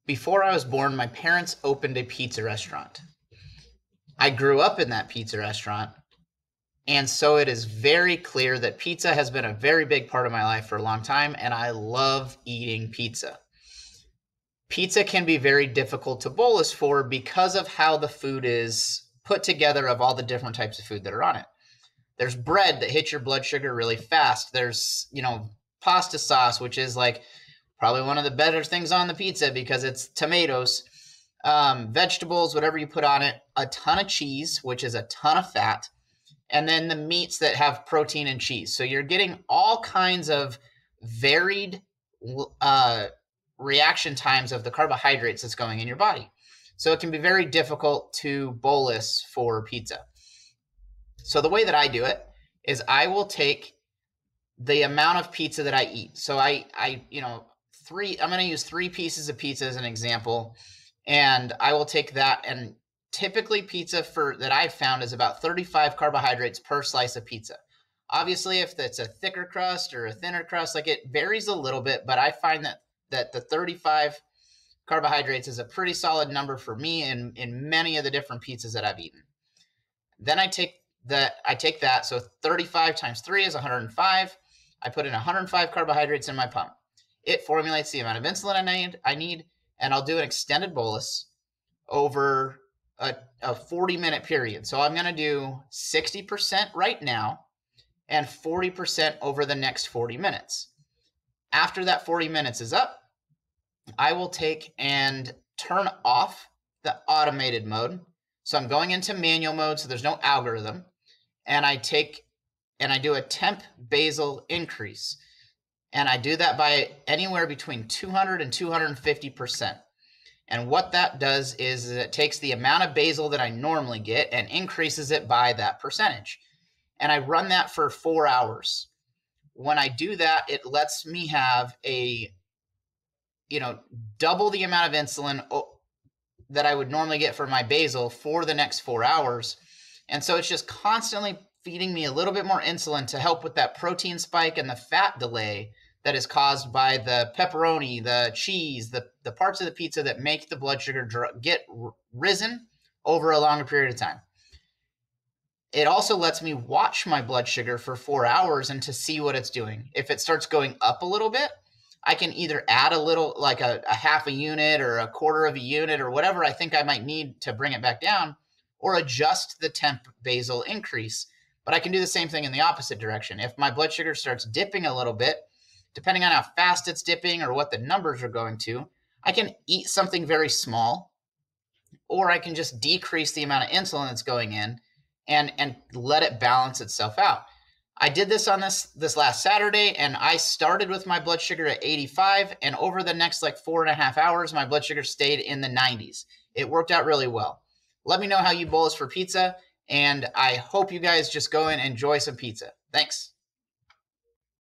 Before I was born, my parents opened a pizza restaurant. I grew up in that pizza restaurant, and so it is very clear that pizza has been a very big part of my life for a long time, and I love eating pizza. Pizza can be very difficult to bolus for because of how the food is put together of all the different types of food that are on it. There's bread that hits your blood sugar really fast. There's, pasta sauce, which is like probably one of the better things on the pizza because it's tomatoes, vegetables, whatever you put on it, a ton of cheese, which is a ton of fat, and then the meats that have protein and cheese. So you're getting all kinds of varied reaction times of the carbohydrates that's going in your body. So it can be very difficult to bolus for pizza. So the way that I do it is I will take the amount of pizza that I eat. So I'm going to use 3 pieces of pizza as an example, and I will take that, and typically pizza that I've found is about 35 carbohydrates per slice of pizza. Obviously, if it's a thicker crust or a thinner crust, like it varies a little bit, but I find that the 35 carbohydrates is a pretty solid number for me in many of the different pizzas that I've eaten. Then I take that, so 35 times 3 is 105. I put in 105 carbohydrates in my pump. It formulates the amount of insulin I need, and I'll do an extended bolus over a 40-minute period. So I'm going to do 60% right now and 40% over the next 40 minutes. After that 40 minutes is up, I will take and turn off the automated mode. So I'm going into manual mode, so there's no algorithm. And I do a temp basal increase. And I do that by anywhere between 200 and 250%. And what that does is it takes the amount of basal that I normally get and increases it by that percentage. And I run that for 4 hours. When I do that, it lets me have double the amount of insulin that I would normally get for my basal for the next 4 hours. And so it's just constantly feeding me a little bit more insulin to help with that protein spike and the fat delay that is caused by the pepperoni, the cheese, the parts of the pizza that make the blood sugar get risen over a longer period of time. It also lets me watch my blood sugar for 4 hours and to see what it's doing. If it starts going up a little bit, I can either add a little, like a half a unit or a quarter of a unit or whatever I think I might need to bring it back down, or adjust the temp basal increase. But I can do the same thing in the opposite direction. If my blood sugar starts dipping a little bit, depending on how fast it's dipping or what the numbers are going to, I can eat something very small, or I can just decrease the amount of insulin that's going in and let it balance itself out. I did this on this last Saturday, and I started with my blood sugar at 85, and over the next 4.5 hours, my blood sugar stayed in the 90s. It worked out really well. Let me know how you bolus for pizza, and I hope you guys just go and enjoy some pizza. Thanks.